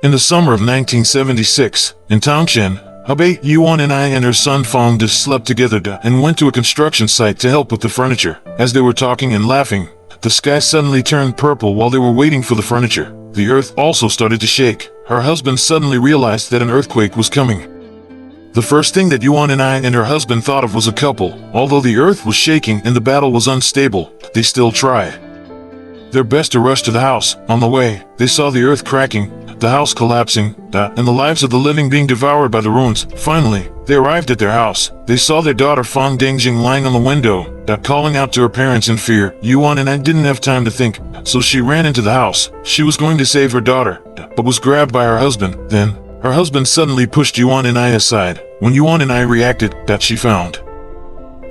In the summer of 1976, in Townsend, Hubei Yuan and I and her son Fong just slept together and went to a construction site to help with the furniture. As they were talking and laughing, the sky suddenly turned purple while they were waiting for the furniture. The earth also started to shake. Her husband suddenly realized that an earthquake was coming. The first thing that Yuan and I and her husband thought of was a couple. Although the earth was shaking and the battle was unstable, they still tried their best to rush to the house. On the way, they saw the earth cracking, the house collapsing, and the lives of the living being devoured by the ruins. Finally, they arrived at their house. They saw their daughter Fong Dingjing lying on the window, calling out to her parents in fear. Yuan and I didn't have time to think, so she ran into the house. She was going to save her daughter, but was grabbed by her husband. Then, her husband suddenly pushed Yuan and I aside. When Yuan and I reacted, she found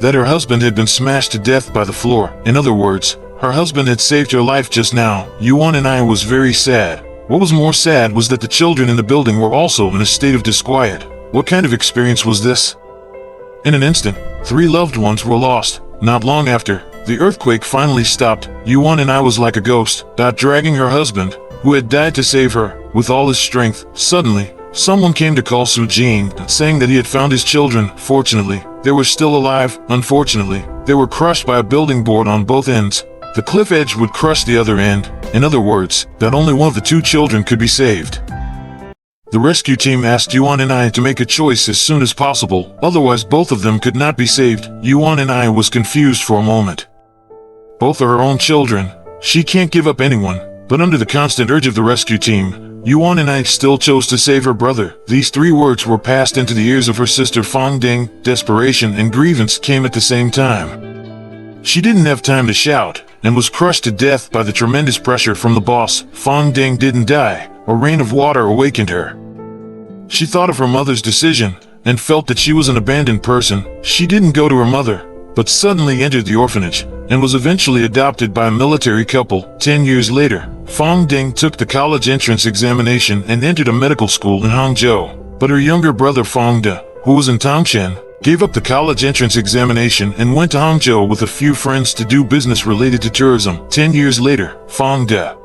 that her husband had been smashed to death by the floor. In other words, her husband had saved her life just now. Yuan and I was very sad. What was more sad was that the children in the building were also in a state of disquiet. What kind of experience was this? In an instant, 3 loved ones were lost. Not long after, the earthquake finally stopped. Yuan and I was like a ghost, dragging her husband, who had died to save her, with all his strength. Suddenly, someone came to call Su Jing, saying that he had found his children. Fortunately, they were still alive. Unfortunately, they were crushed by a building board on both ends. The cliff edge would crush the other end. In other words, that only one of the 2 children could be saved. The rescue team asked Yuan and I to make a choice as soon as possible, otherwise both of them could not be saved. Yuan and I was confused for a moment. Both are her own children. She can't give up anyone. But under the constant urge of the rescue team, Yuan and I still chose to save her brother. These 3 words were passed into the ears of her sister Fong Ding. Desperation and grievance came at the same time. She didn't have time to shout, and was crushed to death by the tremendous pressure from the boss. Fong Ding didn't die. A rain of water awakened her. She thought of her mother's decision, and felt that she was an abandoned person. She didn't go to her mother, but suddenly entered the orphanage, and was eventually adopted by a military couple. 10 years later, Fong Ding took the college entrance examination and entered a medical school in Hangzhou. But her younger brother Fong De, who was in Townsend, gave up the college entrance examination and went to Hangzhou with a few friends to do business related to tourism. 10 years later, Fong De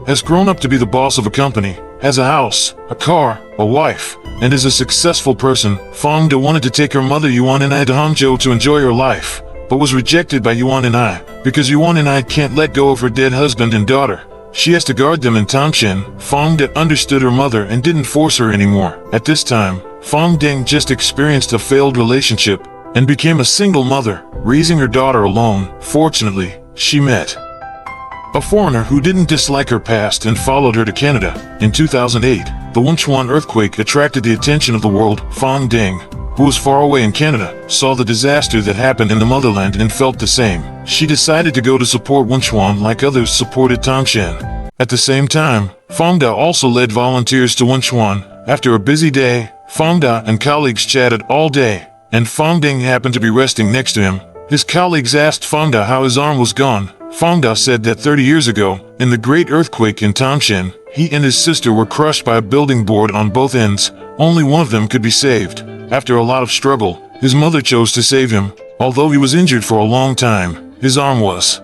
has grown up to be the boss of a company, has a house, a car, a wife, and is a successful person. Fong De wanted to take her mother Yuan and I to Hangzhou to enjoy her life, but was rejected by Yuan and I, because Yuan and I can't let go of her dead husband and daughter. She has to guard them in Townsend. Fong De understood her mother and didn't force her anymore. At this time, Fong Ding just experienced a failed relationship and became a single mother, raising her daughter alone. Fortunately, she met a foreigner who didn't dislike her past and followed her to Canada. In 2008, the Wenchuan earthquake attracted the attention of the world. Fong Ding, who was far away in Canada, saw the disaster that happened in the motherland and felt the same. She decided to go to support Wenchuan like others supported Townsend. At the same time, Fong Da also led volunteers to Wenchuan. After a busy day, Fong Da and colleagues chatted all day, and Fong Ding happened to be resting next to him. His colleagues asked Fong Da how his arm was gone. Fong Da said that 30 years ago, in the great earthquake in Townsend, he and his sister were crushed by a building board on both ends. Only one of them could be saved. After a lot of struggle, his mother chose to save him. Although he was injured for a long time, his arm was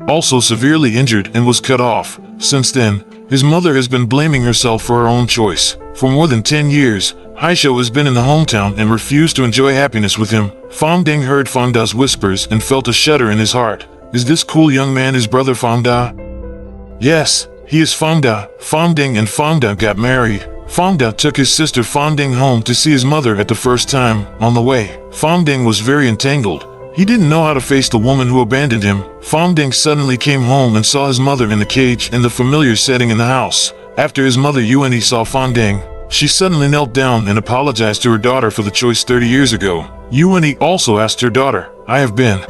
also severely injured and was cut off. Since then, his mother has been blaming herself for her own choice. For more than 10 years, Haishou has been in the hometown and refused to enjoy happiness with him. Fong Ding heard Fong Da's whispers and felt a shudder in his heart. Is this cool young man his brother Fong Da? Yes, he is Fong Da. Fong Ding and Fong Da got married. Fong Da took his sister Fong Ding home to see his mother at the first time. On the way, Fong Ding was very entangled. He didn't know how to face the woman who abandoned him. Fong Ding suddenly came home and saw his mother in the cage in the familiar setting in the house. After his mother Yuan saw Fong Ding, she suddenly knelt down and apologized to her daughter for the choice 30 years ago. Yuan also asked her daughter, "I have been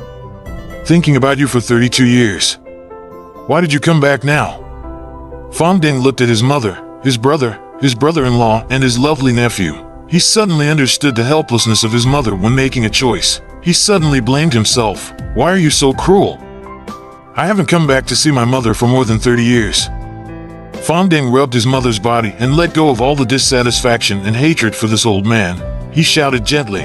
thinking about you for 32 years. Why did you come back now?" Fong Ding looked at his mother, his brother-in-law, and his lovely nephew. He suddenly understood the helplessness of his mother when making a choice. He suddenly blamed himself. Why are you so cruel? I haven't come back to see my mother for more than 30 years. Fong Ding rubbed his mother's body and let go of all the dissatisfaction and hatred for this old man. He shouted gently,